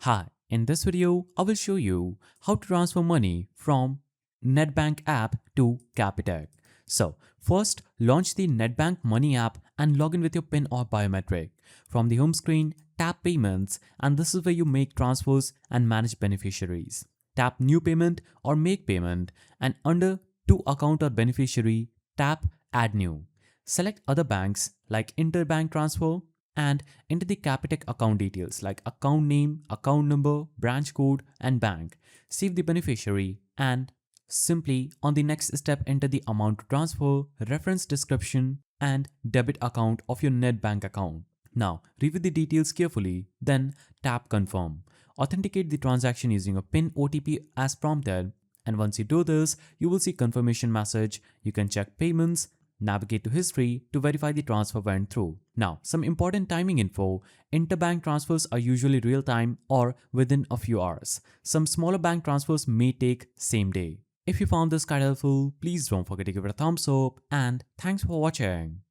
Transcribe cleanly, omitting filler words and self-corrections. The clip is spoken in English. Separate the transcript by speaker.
Speaker 1: Hi, in this video, I will show you how to transfer money from Nedbank app to Capitec. So, first launch the Nedbank Money app and log in with your PIN or biometric. From the home screen, tap Payments, and this is where you make transfers and manage beneficiaries. Tap New Payment or Make Payment, and under To Account or Beneficiary, tap Add New. Select other banks like Interbank Transfer and enter the Capitec account details like account name, account number, branch code, and bank. Save the beneficiary and simply on the next step enter the amount to transfer, reference description, and debit account of your Nedbank account. Now review the details carefully, then tap confirm. Authenticate the transaction using a PIN OTP as prompted, and once you do this, you will see confirmation message. You can check payments, navigate to history to verify the transfer went through. Now, some important timing info. Interbank transfers are usually real time or within a few hours. Some smaller bank transfers may take same day. If you found this guide helpful, please don't forget to give it a thumbs up, and thanks for watching.